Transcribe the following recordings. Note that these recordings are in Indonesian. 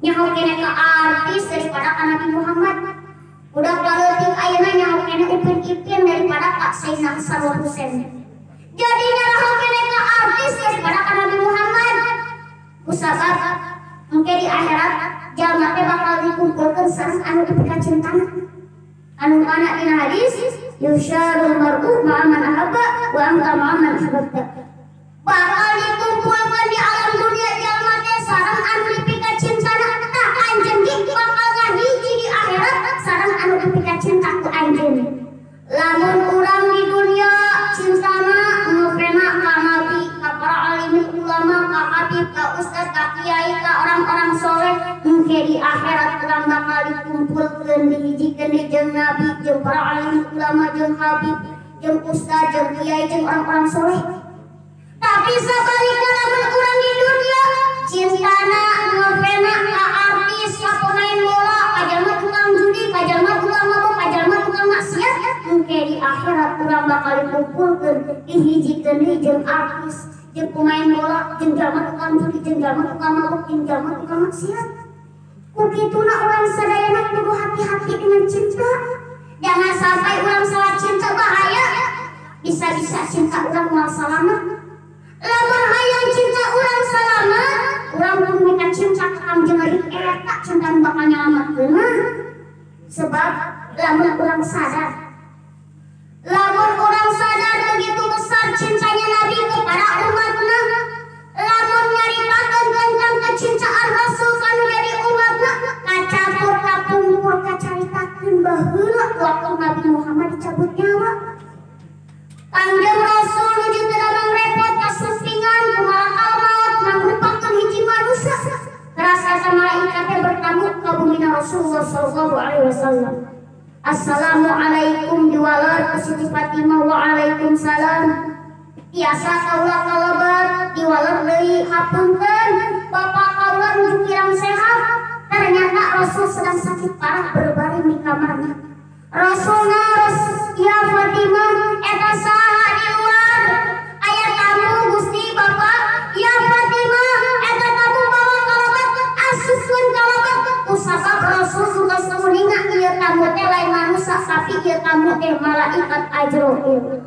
Nyaho kene ke artis daripada ka Nabi Muhammad. Udah baleutik ayeuna nyaho kene Upin Ipin daripada Kak Sayyidina Hasan Husain. Jadi nyaho kene ke artis daripada ka Nabi Muhammad. Kusabab engke di akhirat jalma teh bakal dikumpulkeun sareng anu dipika cintana. Anu mana dina hadis yusyarul mar'u ma'a man ahabba wa anta ma'a man ahbabta. Bakal dikumpulkeun di alam dunia jalma teh sareng anu dipika cintana. Anjeun ge bakal ngahiji di akhirat sareng anu dipika cinta ku anjeun. Lamun urang di dunia cintana ngopena ka nabi, ka para alim ulama, ka habib, ka ustaz, ka kiai, ka orang-orang soleh, engke di akhirat urang bakal dikumpulkeun dihijikeun jeung nabi, jeung para alim ulama, jeung habib, jeung ustaz, jeung kiai, jeung orang-orang soleh. Tapi sabalikna lamun urang di dunia cintana ngopena ka artis, ka pemain bola, ka jalma tukang judi, ka jalma tukang mabok, ka jalma tukang maksiat, engke di akhirat urang bakal dikumpulkeun dihijikeun jeung artis, jeung pemain bola, jeung jalma tukang judi, jeung jalma tukang mabok, jeung jalma tukang maksiat. Kukituna urang sadayana kudu hati-hati dengan cinta. Jangan sampai urang salah cinta bahaya. Bisa-bisa cinta urang moal salamet. Lamun hayang cinta urang salamet, urang kudu mika cinta ka Kangjeng Nabi eta cinta bakal nyalametkeun. Sebab lamun urang sadar begitu besar cintanya Nabi kepada umatna, lamun nyaritakeun tentang kecintaan Rasul kanu jadi umatna, kacampur kapungkur kacaritakeun baheula waktu Nabi Muhammad dicabut nyawa. Kangjeng Rasul nuju teu damang repot kasupingan kumalakal maut mangrupakeun hiji manusia. Terasa malaikat teh bertamu ka bumina Rasulullah sallallahu alaihi wasallam. Assalamualaikum diwalar ku Siti Fatimah. Waalaikumsalam. Tiasa kaula kalebat diwalar deui hapunten bapak kaula nuju kirang sehat. Ternyata Rasul sedang sakit parah berbaring di kamarnya. Rasulna ya Fatimah eta saha di luar? Aya tamu Gusti Bapak. Ya Fatimah eta tamu bawa kalabat asupkeun kalabat. Kusabab Rasul suka samuninga ieu tamu teh lain manusia tapi ieu tamu teh malaikat Ajrail.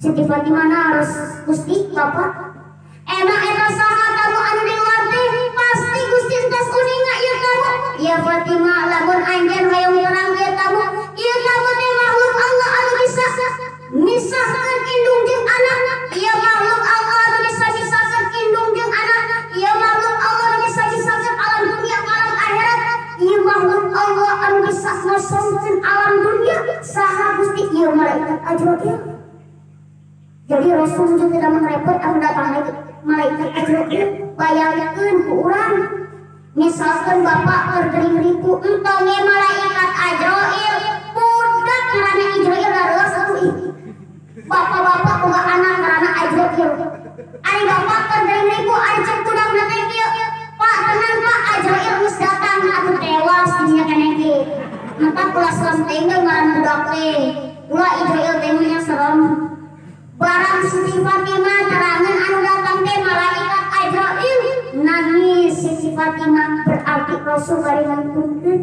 Siti Fatimah naros Gusti Bapak. Emang eta saha tamu anu di luar teh? Pasti Gusti geus uninga ieu tamu. Ya Fatimah lamun anjeun hayang urang ieu tamu teh makhluk Allah anu bisa misahkeun indung jeung anak. Ieu makhluk Allah anu bisa misahkeun indung jeung anak. Ieu makhluk Allah anu bisa misahkeun alam dunia alam akhirat. Ieu makhluk Allah anu bisa ngosongkeun alam dunia. Saha Gusti? Ieu malaikat Ajrail. Jadi Rasul juga tidak merepot anu datang lagi malaikat Ajrail bayangkeun ku urang. Misalkan bapak kergering ribu entong ge malaikat Ajrail budak karana Ajrail dareus atuh. Bapak-bapak boga anak karana Ajrail. Ari bapak kergering ribu ari cek budakna teh kieu. Pak tenang Pak, Ajrail geus datang atuh tewas di dinya keneh ge. Maka kula serem teh ngaran budak teh. Kula Ajrail teh nya serem. Barang Siti Fatimah terangan anu datang teh malaikat Ajrail, nangis Siti Fatimah berarti Rasul bari ngangkunkeun.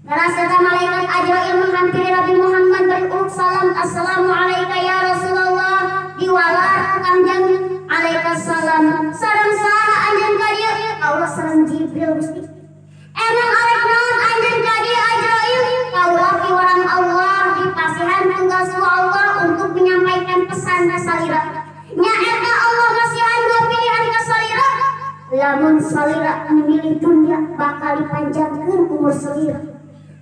Ngarasana malaikat Ajrail menghampiri Nabi Muhammad berurut salam, assalamualaikum ya Rasulullah. Diwalar Kangjeng alaikassalam. Sareng saha anjeun ka dieu? Kaula sareng Jibril Gusti. Emang arek naon anjeun ka dieu Ajrail? Kaula piwarang Allah dipasihan tugas ku Allah untuk menyampaikan pesan ka salira. Nya eta Allah masihan dua pilihan ka salira. Lamun salira memilih dunia bakal dipanjangkeun umur salira.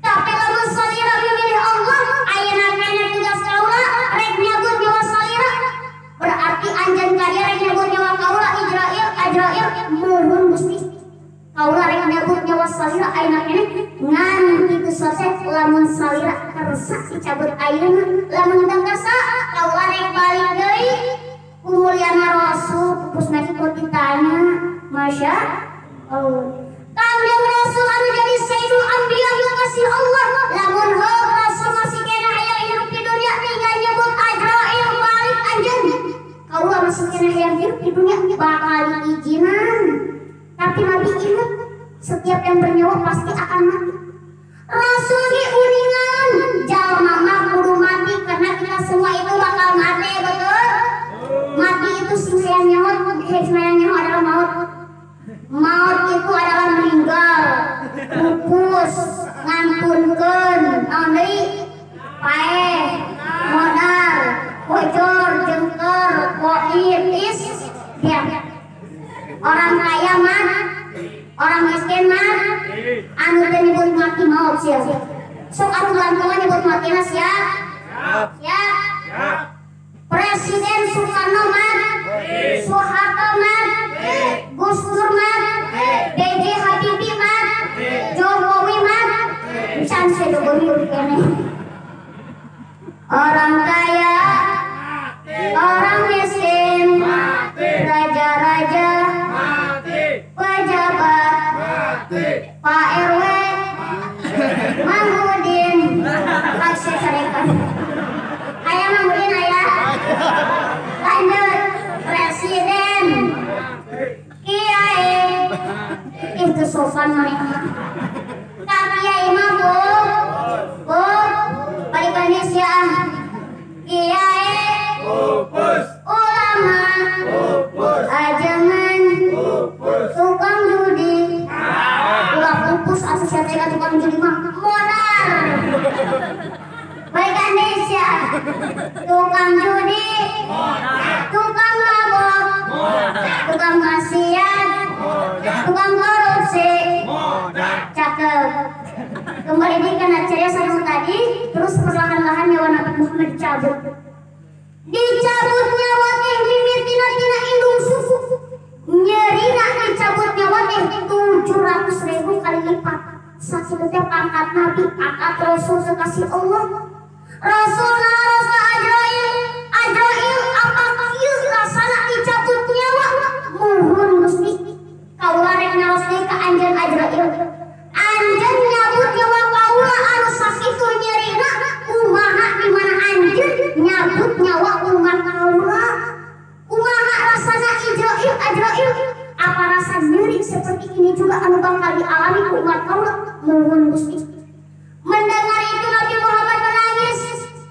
Tapi lamun salira memilih Allah, ayeuna kana tugas kaula rek nyabut nyawa salira. Berarti anjeun ka dieu rek nyabut nyawa kaula Ajrail muhun Gusti. Kaula rek nyabut nyawa salira ayeuna keneh ngan kitu sosek lamun salira kersa dicabut ayeuna lamun teu kersa kaula rek balik deui kumuliana Rasul pupusna ikut ditanya Masya Allah Kanjeng Rasul anu jadi Sayyidul Anbiya nu kasih Allah lamun heuh Rasul masih kena aya hirup di dunia tinggal nyebut Ajrail balik anjeun kaula masih kena aya hirup di dunia bakal diizinan tapi Nabi ingat setiap yang bernyawa pasti akan mati Rasul diuningan jalma mah kudu mati karena kita semua itu bakal mati betul mati itu sing hayang nyawa adalah maut maut itu adalah meninggal pupus ngampunkeun naon deui paeh modal bocor jengker koib is ya orang kaya mah orang miskin mah anu teu nyebut mati maut sia sok anu lantungan nyebut matina siap siap Presiden Soekarno mah Soeharto mah Gus Dur mah B.J. Habibie mah Jokowi mah can Jokowi kene orang kaya orang miskin raja-raja pejabat Pak RW Mahmudin Pak Syarikat ayah Mahmudin ayah lanjut presiden kiai itu sopan mereka kak kiai mah bu balik Indonesia kiai ulama ajangan tukang judi ulah pupus asosiasi tukang judi mah modal balik Indonesia tukang judi tukang mabok tukang maksiat tukang korupsi cakep kembali di kana ceria sama tadi terus perlahan-lahan nyawa Nabi Muhammad dicabut nyawa teh mimitina tina indung susu nyerina dicabut nyawa teh 700.000 kali lipat sakitu pangkat Nabi angkat Rasul kekasih Allah Rasul narosna Ajrail apa kieu rasana dicabut nyawa muhun Gusti kaula rek naros deui ka anjeun Ajrail anjeun nyabut nyawa kaula anu sakitu nyerina kumaha di mana anjeun nyabut nyawa umat kaula kumaha rasana Ajrail apa rasa nyeri seperti ini juga anu bakal dialami umat kaula muhun Gusti mendengar itu Nabi Muhammad menangis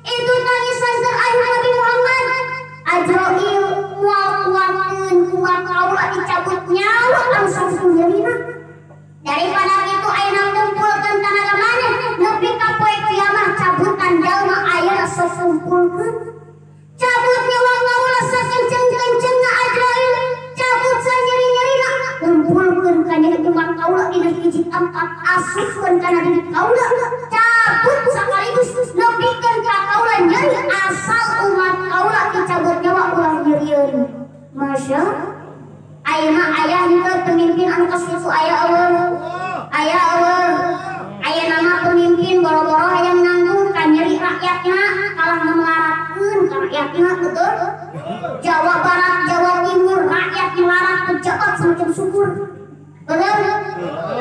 itu tangisan terakhir Nabi Muhammad Ajrail mual-mualkeun umat kaula dicabut nyawa langsung nyerina daripada itu ayeuna kumpulkeun tenaga maneh nepi ka poe kiamat cabutan jalma ayeuna sok kumpulkeun cabut nyawa kaula sakenceng-kencengna Ajrail cabut sanyeri-nyerina kumpulkeun ka nyeuri umat kaula dina hiji tempat asupkeun kana diri kaula cabut sakaligus nepikeun ka kaula nyeri asal umat kaula dicabut nyawa ulah nyerieun masya ayeuna aya henteu pemimpin anu kasitu aya Allah aya nama pemimpin boro-boro hayang nanggung ka nyeri rakyatna kalah ngelaratkeun ka rakyatna betul Jawa Barat Jawa Timur rakyat ngelarat pejabat semacam syukur betul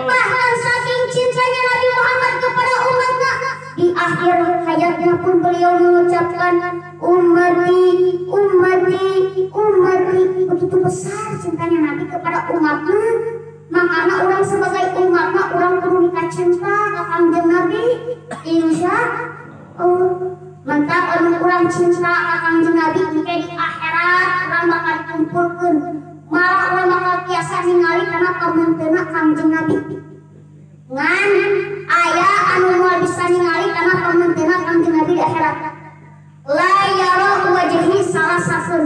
bahkan saking cintanya Nabi Muhammad kepada umatnya di akhir hayatnya pun beliau mengucapkan ummati begitu besar cintanya Nabi kepada umatnya makanya orang sebagai umatnya orang perlu cinta ke kanjeng Nabi insya Allah mantap orang cinta ke kanjeng Nabi jika di akhirat orang bakal dikumpulkan malah orang bakal biasa ningali karena pementeuna kanjeng Nabi ngan aya anu moal bisa ningali karena pementeuna kanjeng Nabi di akhirat la yara wajhi salasasun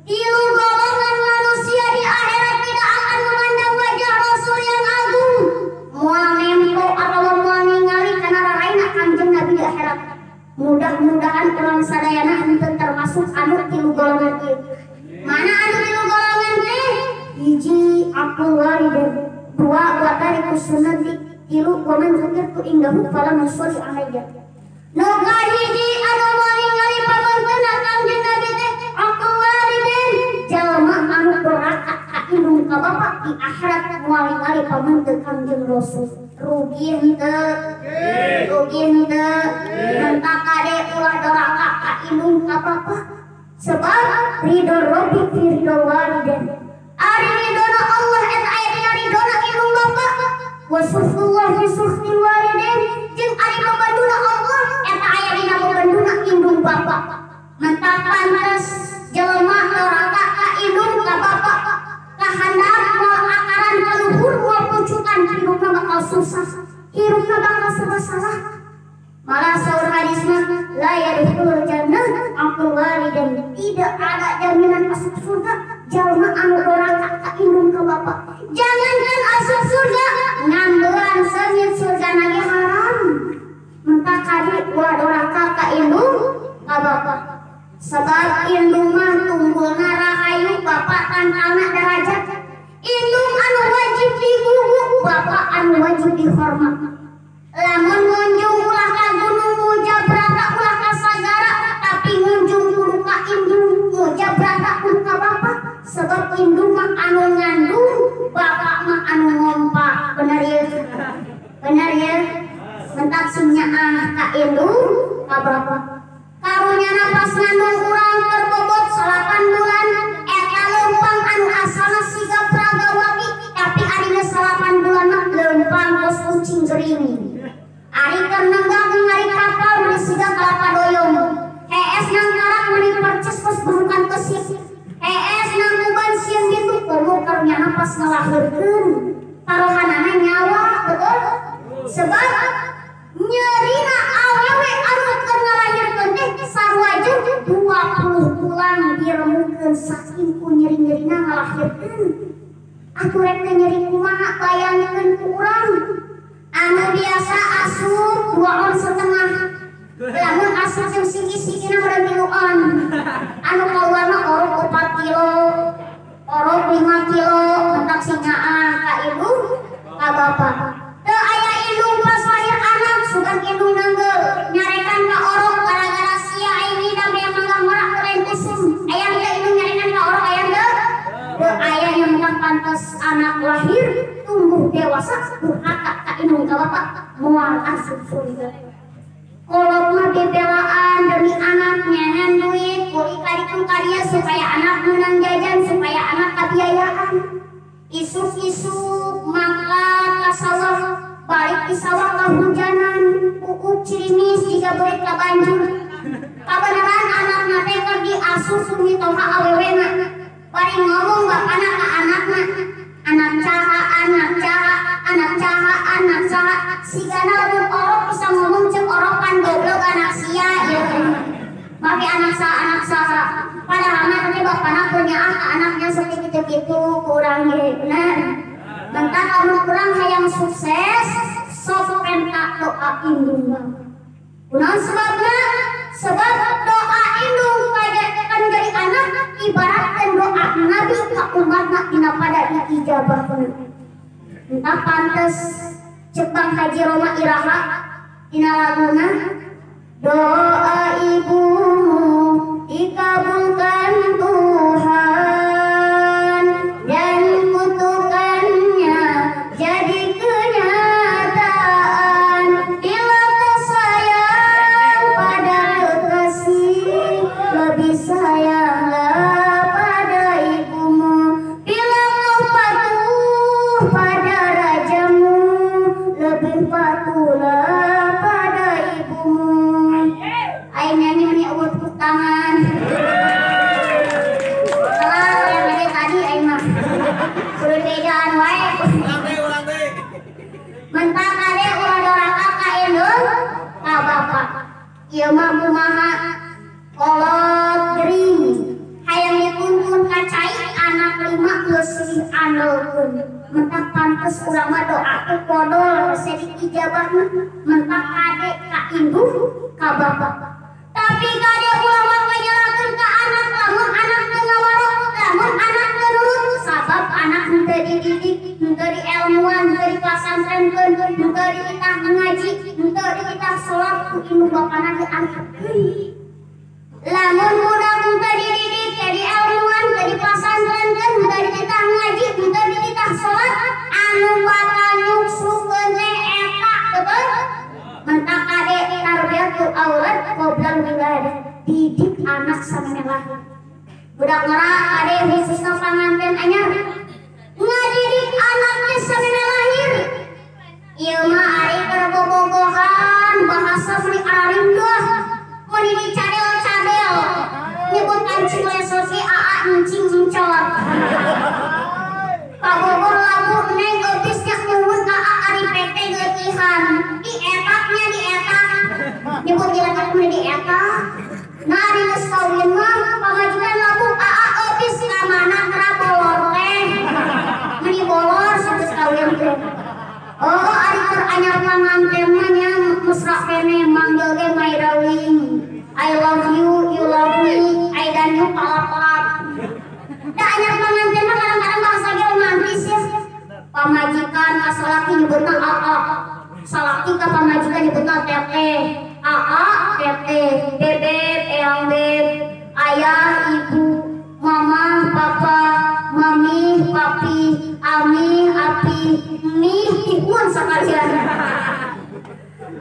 tilu golongan manusia di akhirat tidak akan memandang wajah Rasul yang agung moal nempo atau moal ningali karena raraina kanjeng Nabi di akhirat mudah-mudahan orang sadayana henteu termasuk anu tilu golongan ieu mana anu tilu golongan teh hiji aqul walidain dua wa tarikus sunnati tilu wa man dzukirtu indahu falam yusalli alayya Nu kahiji anu ningali pamanteuna Kangjeng Nabi teh aqwalidin jalma anu durhaka ka indung ka bapa di akhirat moal ningali pamanteun Kangjeng Rasul. Rugi henteu hentak kade ulah durhaka ka indung ka bapa sebab ridho Rabbi fi ridho walidain. Ari ridona Allah eta aya dina ridona indung bapa wa sukhullah fi sukhil walidain jeung ari pabanduna Allah eta aya dina pabanduna indung bapa. Mentak pantes jelema durhaka ka indung ka bapa kahandap moal akaran ka luhur moal pucukan hirupna bakal susah, hirupna bakal serba salah. Malah saur hadis mah la yadkhulul jannah aqul walidain, tidak ada jaminan masuk surga jalma anu durhaka ka indung ka bapa. Jangankan masuk surga, ngambelan seungeut surga lagi haram. Mentak kadi ulah durhaka ka indung ka bapa. Sebab indung mah tunggulna rahayu, bapa tangkalna derajat. Indung anu wajib digugu, bapa anu wajib dihormat. Lamun ngunjung ulah ka gunung mujabrata ulah ka sagara, tapi ngunjung kudu ka indung mujabrata kudu ka bapa. Sebab indung mah anu ngandung, bapa mah anu ngompa. Bener ya? Mentak sinyaah ka indung ka bapa. Karunyana pas ngandung urang keur bobot 8 bulan, eta leumpang anu asalna siga pragawati, tapi arina 8 bulan mah leumpang kos kucing gering. Ari keur nenggak ngari kapal meni siga kalapa doyong. Hees nang karak meni percis kos burukan kesik. Hees nang uban sieun ditu komo karunyana pas ngalaheurkeun. Tarohanana nyawa, betul? Sebab nyerina awewe anu keur ngalahirkeun teh sarua jeung 20 bulan diremukeun saking ku nyeri-nyerina ngalahirkeun. Atuh rek teh nyeri kumaha bayangkeun ku urang. Anu biasa asup 2 on setengah. Lamun asup jeung sigi-sigina meureun 3 on. Anu kaluarna orok 4 kilo, orok 5 kilo, mentak sinyaah ka ibu ka bapa. Teu aya indung pas lahir anak sugan indung nanggeu nyarekan ka orok gara-gara sia ini da yang mangga merak keren usum. Aya teu indung nyarekan ka orok aya teu? Teu aya yang mentak pantes anak lahir tumbuh dewasa durhaka ka indung ka bapa moal asup surga. Kolot mah bebelaan demi anak nyehen duit kulit karikun karya supaya anak menang jajan supaya anak kabiayaan. Isuk-isuk mangkat ka sawah balik di sawah kahujanan pupuk cirimis jika berit ka banjir. Kabeneran anakna teh keur diasuh sumi toha awewena. Bari ngomong bapana ka anakna, anak caha, anak caha, anak caha, anak caha. Sigana lamun orok bisa ngomong cek orokan goblok anak sia ieu teh. Make anak saha. Padahal mah teh bapana punya ka anaknya seperti kitu kurang ge bener. Mentak lamun urang hayang sukses sok penta doa indung mah. Kunaon sebabna? Sebab doa indung kan jadi anak ibaratkeun doa Nabi ka umatna dina pada diijabahkeun. Entah pantes cek Bang Haji Roma Iraha dina laguna doa ibumu dikabulkan Tuhan dan kutukannya jadi kenyataan. Bila kau sayang pada kekasih, lebih sayanglah pada ibumu. Bila kau patuh pada rajamu, lebih patuhlah pada ibumu. Aing nyanyi meni awet tangan. Salah yang ada tadi aing mah. Kudu bedaan wae. Mentak kade ulah durhaka ka indung ka bapa. Ieu mah kumaha? Kolot gering. Hayang dituntun ka cai anak 5 geus diandelkeun. Mentak pantes urang mah doa teh kodol sedi ijabahna. Mentak kade ka indung ka bapa. Tapi kade ulah mah nyerahkeun ka anak lamun anak teu ngawarok, lamun anak teu nurut sabab anak henteu teu dididik, teu di ilmuwan, teu di pasantrenkeun, teu di itah ngaji, teu di itah salat ku indung bapana diangkat. Lamun budak teu dididik, teu di ilmuwan, teu di pasantrenkeun, teu di itah ngaji, teu di itah salat, anu bakal nyuksukeun teh eta betul. Mentak kade tarbiyatul aulad qoblal wiladah, didik anak samana lahir. Budak ngora kade khususna panganten anyar ngadidik anaknya samana lahir. Ieu mah ari keur bobogohan bahasa meni ararindah, meni dicadel-cadel. Nyebut kancing lesosi aa encing encor. Kabogor labu neng geusnya nyuwun aa ari PT geutihan. Di etaknya di etak. Nyebut diletak meni di etak. Nah ari geus kawin mah pamajikan labu aa geus ka mana kera bolor teh. Meni bolor geus kawin teh. Oh ari keur anyar panganten mah nya mesra kene manggil ge my darling. I love you, you love me, I dan you palap-palap. Da anyar panganten mah kadang-kadang bahasa ge romantis ya. Pamajikan ka salaki nyebutna aa. Salaki ka pamajikan nyebutna teteh. Aa, teteh, bebek, eyang beb, ayah, ibu, mama, papa, mami, papi, ami, api, mi, ihun sakalian.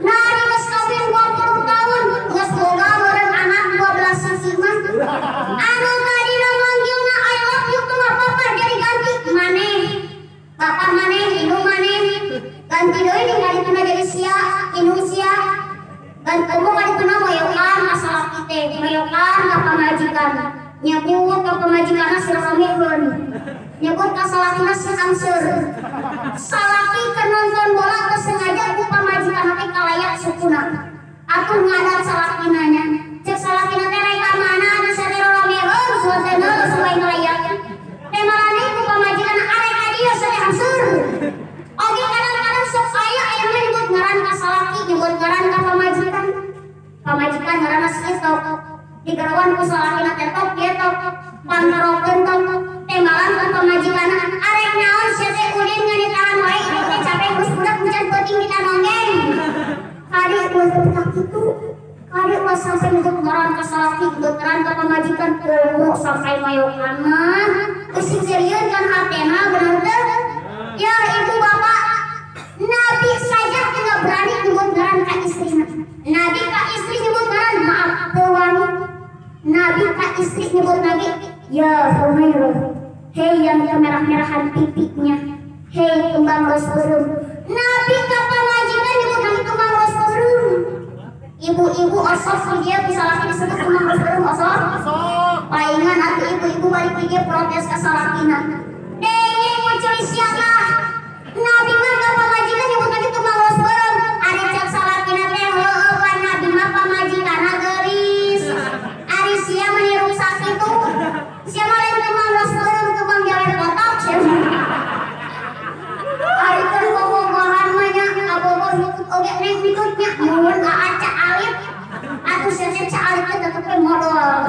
Nah, di geus kawin 20 tahun, geus boga meureun anak 12 sisi mah. Anu tadina manggilna I love you teu apa-apa jadi ganti maneh. Bapak maneh, ibu maneh. Ganti deui dinggalikeunna jadi sia, indung sia. Dan kamu kadituna moyokan ka salaki teh, moyokan ka pamajikan. Nyebut ka pamajikanna silakamieun. Nyebut ka salakina siangseur. Salaki keur nonton bola teu sengaja ku pamajikanna teh kalayak sukuna. Atuh ngadat salakina nya. Cek salakina teh rek ka mana anu satero ramieun suasana supaya ngalayak. Teh marane ku pamajikanna arek ka dieu sare hangseur. Oge kadang-kadang sok aya mah nyebut ngaran ka salaki, nyebut ngaran ka pamajikan. Pamajikan ngaranna sitok. Digarawan ku salakina teh tok ieu tok. Pangarokeun tok. Tembalan ka pamajikanna arek naon sia teh udin ngan tangan wae ieu teh capek geus budak encan penting ditanongeng. Kade geus tak kitu. Kade mah sampai nyebut ngaran ka salaki, nyebut ngaran ka pamajikan sampai mayokan mah. Geus serius kan hatena bener teh. Ya ibu bapak, Nabi saja tidak berani nyebut ngaran ka istrina. Nabi ka istri nyebut ngaran maaf teu wani. Nabi ka istri nyebut Nabi, ya Humairah. Hei yang kemerah-merahan pipinya. Hei kembang ros beureum. Nabi ka pamajikan nyebut Nabi kembang ros beureum. Ibu-ibu osok dia bisa laki disebut kembang ros beureum osok. Palingan atuh ibu-ibu balik dia protes ka salakina. Dengeng muncul siapa? Nabi mah ka pamajikan nyebut Nabi kembang ros beureum. Ari cek salakina teh heueuh kan Nabi mah pamajikanna geulis. Ari sia meniru sakitu. Sia mah lain kembang ros beureum kembang jalan kotak sia. Ari keur bobogohan mah nya abogoh hitut oge neng hitutnya mun aaca alit. Atuh sia teh ca alit teh tetep modal.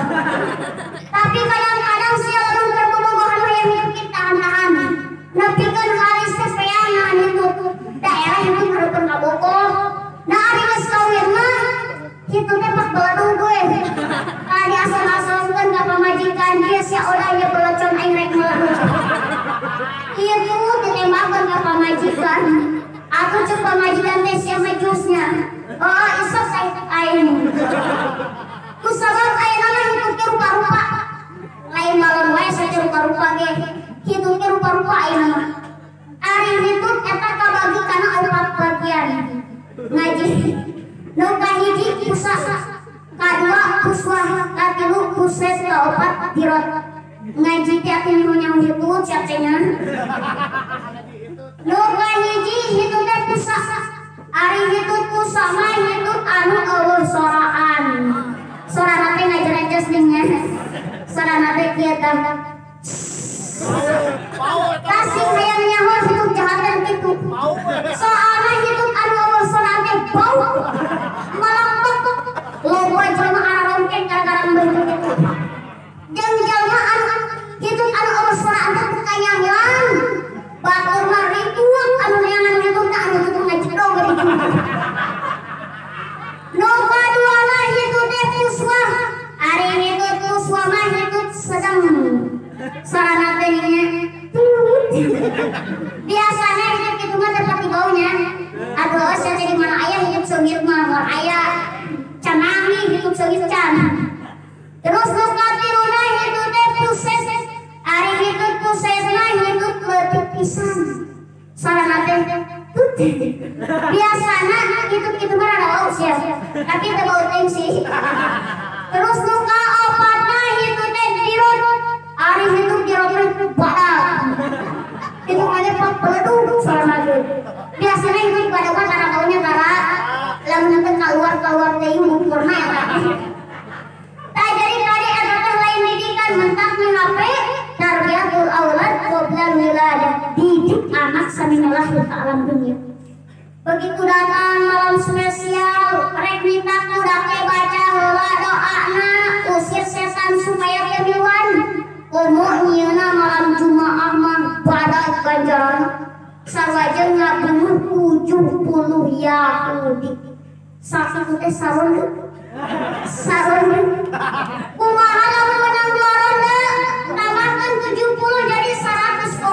Tapi kadang-kadang sia lamun keur bobogohan mah yang hitut tahan-tahan. Nepikeun haris teh peang nahan hitut. Daerah hitut hareupeun kabogoh. Nah ari geus kawin mah hitut teh pak baladuh we. Kali asal-asalkeun ka pamajikan dia sia odanya belecon aing rek meleduh. Ieu tuh ditembakkeun ka pamajikan. Aku cek pamajikan teh sia majusnya. Oh isok aing. Kusabab ayeuna mah hitut teh rupa-rupa. Lain malon wae saja rupa-rupa ge. Hitut teh rupa-rupa ayeuna mah. Ari hitut eta kabagi kana 4 bagian. Ngaji. Nu kahiji pusa, kadua puswah, katilu puset, kaopat dirot. Ngaji teh atuh nyaho-nyaho hitut sia teh nya. Nu kahiji hitut teh pusa. Ari hitut pusa mah hitut anu eueuh soraan. Sorana teh ngajerenjes dingnya. Sorana teh kieu tah. Kasih hayang nyaho hitut jahaten kitu. Soalna hitut anu eueuh soraan teh bau. Malak loba jelema ararongkeng gara-gara mbeuntu kitu. Jeung jelema anu hitut anu eueuh soraan teh kanyangan. Terus nu katiluna itu teh proses ari hitut prosesna hitut leutik pisan. Sarana teh biasana gitu mah ada aus ya. Tapi teu bau teuing sih. Terus nu kaopatna hitut teh dirot. Ari hitut dirot teh badak. Itu ada pak peleduk sarana teh. Biasana hitut badak mah karena baunya tara lamun teh keluar teh ngumpulna eta. Tah jadi tadi eta teh lain didikan mentak di HP tarbiyatul aulad qabla wiladah, didik anak sambil lahir ke alam dunia. Begitu datang malam spesial, rek minta kudake baca heula doana usir setan supaya kemiluan. Komo nyieuna malam Jumaah mah badak ganjaran sarwajeun ngabunuh 70 Yahudi. Sakitu teh saron kumaha lamun menang loron tambahkan 70 jadi 140.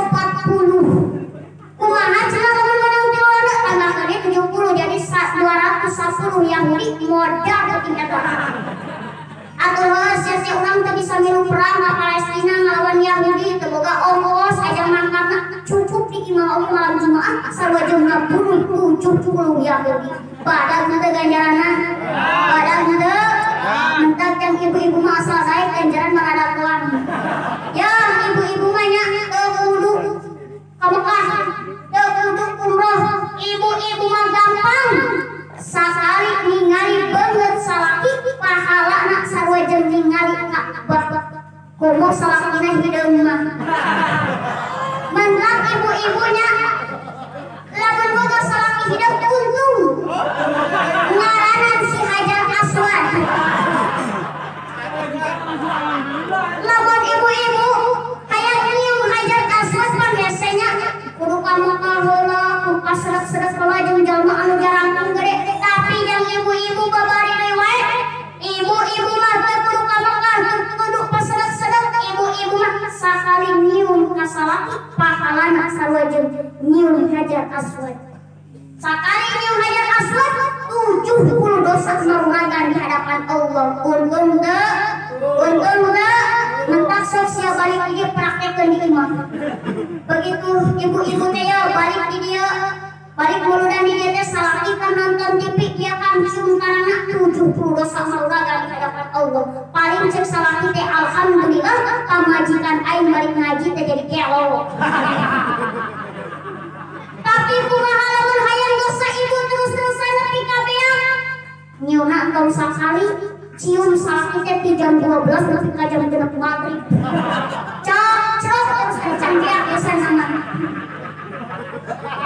Kumaha cenah lamun menang loron tambahkan dia 70 jadi 210 Yahudi modal penting eta. Atuh sia urang teu bisa milu perang ka Palestina ngalawan Yahudi teu boga ongkos aja mangkatna cukup di imam oge malam Jumaah sarwajeun ngabunuh 70 Yahudi. Badak teu ganjaranna. Badak teu mentak yang ibu-ibu mah asal sae ganjaran maradakoan. Ya ibu-ibu mah nya teu kudu ka Mekah, teu kudu umroh. Ibu-ibu mah gampang. Sakali ningali beungeut salaki pahalana sarwajeun ningali Ka'bah. Komo salakina hideung mah. Mentak ibu-ibunya lamun boga salaki hideung untung. Ngaranan si Hajar Aswad. Lamun ibu-ibu hayang nyium Hajar Aswad mah biasanya kudu ka Mekah heula, kudu ka sedek-sedek heula jeung jalma anu jarangkeun gede. Tapi yang ibu-ibu babari deui wae, ibu-ibu mah teu kudu ka Mekah, teu kudu ka sedek-sedek. Ibu-ibu mah sakali nyium ka salaki pahalana sarwajeun nyium Hajar Aswad. Sakali nyium Hajar Aswad 70 dosa marunagan di hadapan Allah. Untung mentak sok sia balik di dia praktekkeun di imah. Begitu ibu-ibu teh ya balik di dia, balik muludan di dia teh salaki kan nonton TV dia kan cium karana 70 dosa marunagan di hadapan Allah. Paling cek salaki teh alhamdulillah pamajikan aing balik ngaji teh jadi kelo. Tapi kumaha lamun hayang dosa ibu terus-terusan nepi ka beak. Nyiumna entong sakali, cium salaki teh ti jam 12 nepi ka jam 6 maghrib. Cok terus can beak pisan nama.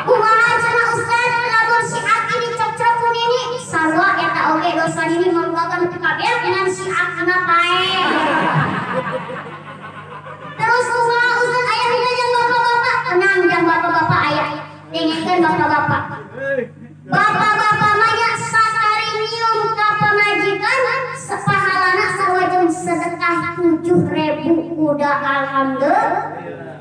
Kumaha cenah Ustaz lamun si aki dicok-cok ku nini, sarua eta oge dosa nini marugakan nepi ka beak ngan si akina pae. Terus kumaha Ustaz aya hina jang bapak-bapak, tenang jang bapak-bapak aya. Dengekeun bapak-bapak. Bapak-bapak mah nya sakali nyium ka pamajikan sepahalana sarwajeun sedekah 7.000 kuda alhamdulillah.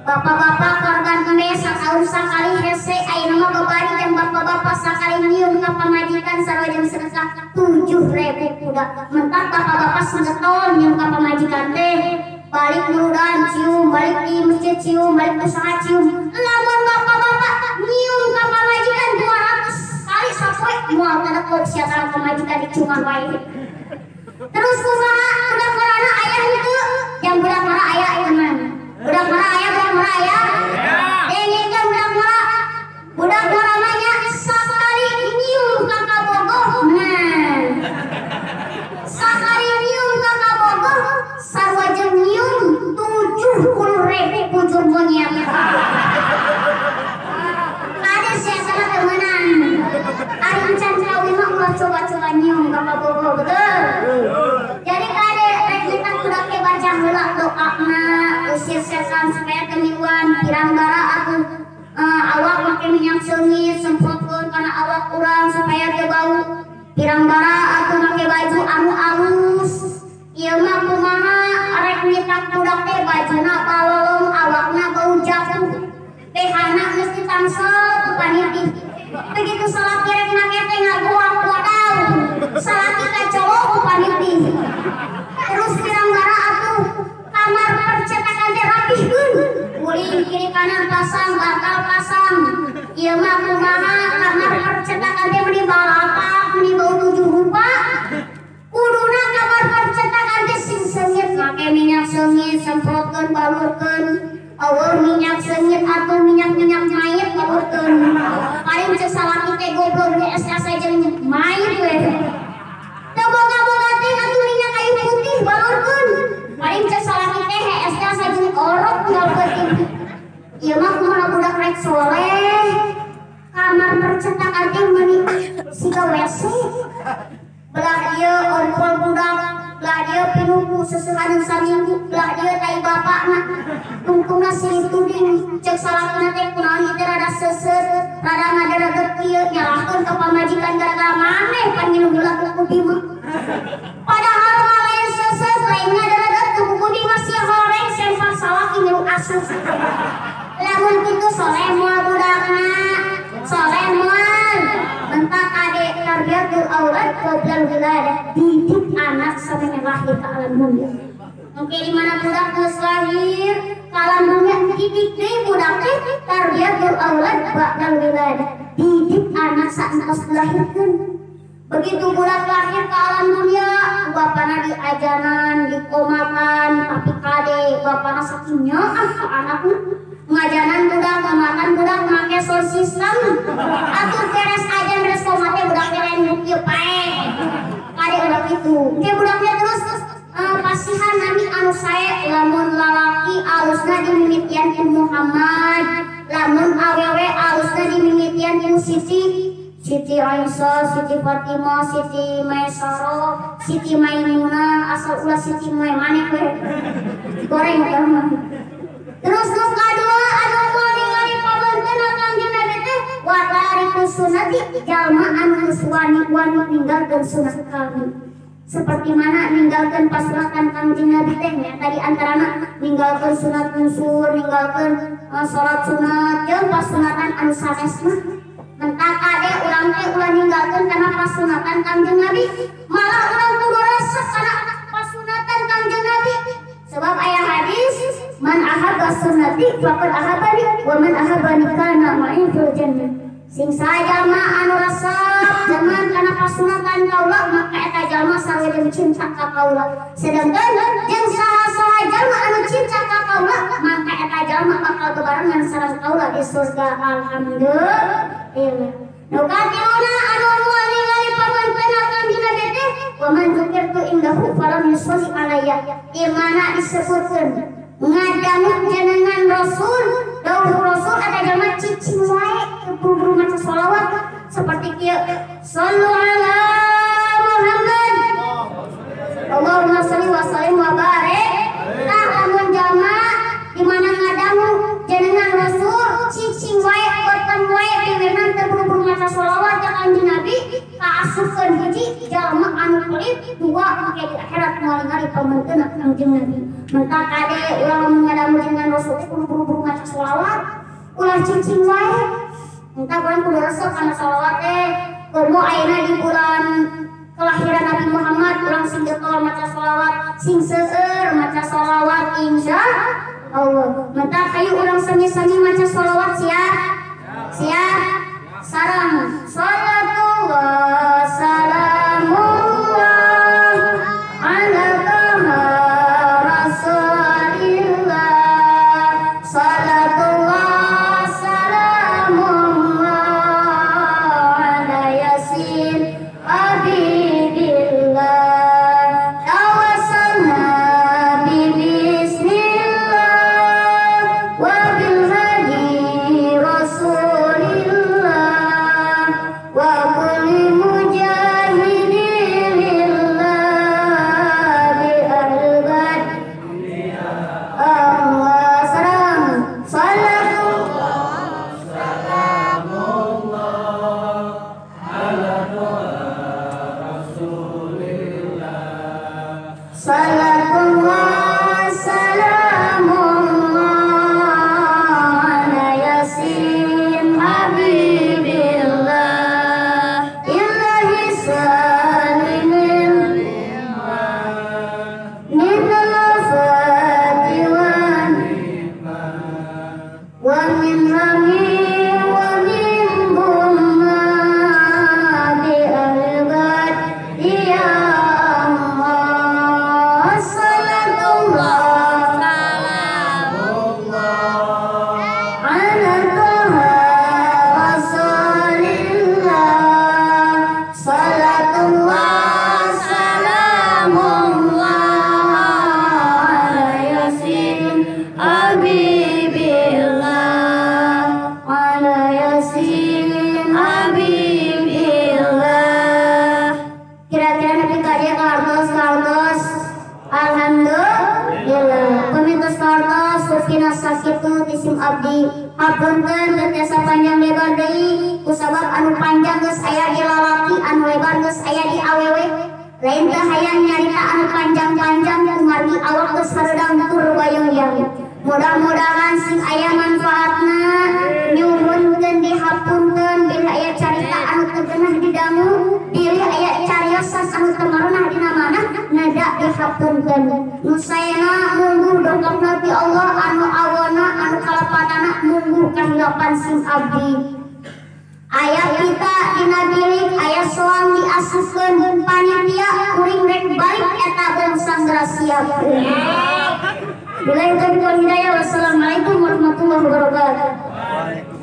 Bapak-bapak korban eme sataun sakali hese ayeuna mah babari jeung bapak-bapak sakali nyium ka pamajikan sarwajeun sedekah 7.000 kuda. Mentak bapak-bapak segetol nyium ka pamajikan teh balik muludan cium, balik di masjid cium, balik usaha cium. Lamun bapak-bapak nyium ka pamajikan 200 kali sapoe moal tadekok sia kana pamajikan dicungan wae. Terus kumaha budak marana aya henteu? Yang budak mara aya teman. Budak mara aya. Dengekeun budak mara. Budak mara mah nya sakali nyium ka kabogoh. Nah. Sakali nyium ka kabogoh sarwajeun nyium 70.000 bujur monyet. Ada sia sana temenan. Ari can kawi mah ulah coba-coba nyium ka kabogoh betul. Jadi kade rek kita kudu ke baca heula doana usir setan supaya kemiluan pirang bara atuh awak make minyak seungit semprotkeun kana awak urang supaya teu bau. Pirang bara atuh make baju anu alus. Ieu mah kumaha rek nitak budak teh bajuna balolong awakna bau jatuh. Tehana geus ditangsel ku panitia. Begitu salaki rek make teh ngagoak wadau. Salaki kacolok ku panitia. Terus pirang bara Ieu mah kumaha kamar percetakan teh meni balapak meni bau 7 rupa. Kuduna kamar percetakan teh sing seungit make minyak seungit semprotkeun balurkeun. Awal minyak seungit atau minyak-minyak mayit balurkeun. Paling cek salaki teh goblok ge asa jeung mayit we. Teu boga-boga teh atuh minyak kayu putih balurkeun. Paling cek salaki teh asa jeung orok balurkeun. Ieu mah kumaha budak rek soleh. Kamar percetakan teh meuni siga WC. Belah ieu onpol budak, belah ieu pinuku seseuhan saminggu, belah ieu tai bapakna. Tungtungna silih tuding cek salakina teh kunaon ieu rada seuseut, rada ngadereget ieu nyalahkeun ka pamajikan gara-gara maneh pan minum heula ku kudi mah. Padahal mah lain seuseut, lain ngadereget ku kudi mah sia horeng sempak salaki milu asus. Lamun kitu soleh moal budakna, soleh moal mentak ade tarbiyatul aulad qoblal wiladah, didik anak sampai lahir ke alam dunia. Oke, di mana budak geus lahir ke alam dunia didik deui budak teh tarbiyatul aulad ba'dal wiladah, didik anak saengtos dilahirkeun. Begitu budak lahir ke alam dunia, bapana diajanan, dikomakan, tapi kade bapana saking nyoah ka anakna. Ngajanan budak, memakan budak, make sound system. Atuh beres ajan beres komate budak teh lain nu kieu pae. Kade udah kitu. Ge budak teh terus pasihan nabi anu sae lamun lalaki alusna dimimitian ku Muhammad, lamun awewe alusna dimimitian ku Siti Aisyah, Siti Fatimah, Siti Maisarah, Siti Maimunah, asal ulah Siti maneh we. Goreng mah. Terus nu kadua anu moal ningali pabeunteun Kangjeng Nabi teh wa tarikus sunnati, jalma anu geus wani-wani ninggalkeun sunat kami. Seperti mana ninggalkeun pasunatan Kangjeng Nabi teh nya tadi antarana ninggalkeun sunat unsur, ninggalkeun salat sunat jeung pasunatan anu sanesna. Mentak kade urang teh ulah ninggalkeun kana pasunatan Kangjeng Nabi, malah urang kudu resep kana pasunatan Kangjeng Nabi. Sebab aya hadis, man ahabba sunnati faqad ahabbani wa man ahabbani kana ma'i fil jannah. Sing sajalma anu resep dengan kana pasunatan kaula maka eta jalma sareng cinta ka kaula. Sedangkan jeung saha-saha jalma anu cinta ka kaula maka eta jalma bakal bebarengan sareng kaula di surga. Alhamdulillah. Nu katiuna anu moal ningali pamanteuna Kangjeng Nabi teh wa man dzukirtu indahu falam yusolli alayya. Di mana disebutkeun ngadangu jenengan Rasul, dawuh Rasul ada jalma cicing wae buru-buru maca shalawat seperti kieu. Shallu ala Muhammad. Allahumma shalli wa sallim wa barik. Tah lamun jalma di mana ngadangu jenengan Rasul cicing wae boten wae piwirna teu buru-buru maca shalawat ka Kanjeng Nabi, kaasupkeun hiji jalma anu pelit, dua make di akhirat moal ningali pamanteuna Kanjeng Nabi. Mentak kade ulah ngadangu jenengan Rasul teh buru-buru maca shalawat, ulah cicing wae. Entah kurang kudu resep kana shalawat teh. Komo ayeuna di bulan kelahiran Nabi Muhammad urang sing getol maca shalawat, sing seueur maca shalawat insyaallah. Mentak hayu urang sami-sami maca shalawat siap? Siap? Sareng salatullah salamullah ala taha rasulillah. Salatullah salamullah ala yasin habibillah. Tawassalna bismillah wa bil hadi rasulillah wa kulli mujahidin lillah bi albad. Allah sareng salatullah salamullah ala rasulillah. Salatullah salamullah ala yasin habibillah ilahi salimin minal fatiwan wa min rami wa min kitu tisim abdi hapunten teu tiasa panjang lebar deui kusabab anu panjang geus aya di lalaki anu lebar geus aya di awewe lain teh hayang nyarita anu panjang-panjang kumargi awak geus hareudang tur wayang-yang mudah-mudahan sing aya manfaatna nyuhunkeun dihapunten bila aya carita anu teu geunah didangu bila aya cariosan anu teu marenah dina mana nada dihapunten nu saena mungguh dongkapna ti Allah anu awona anu kalapanana mungguh kahilapan sing abdi aya kita dina bilik aya soang diasukeun panitia kuring rek balik eta bongsang grasiakeun Billahi taufiq wal hidayah. Wassalamualaikum warahmatullahi wabarakatuh.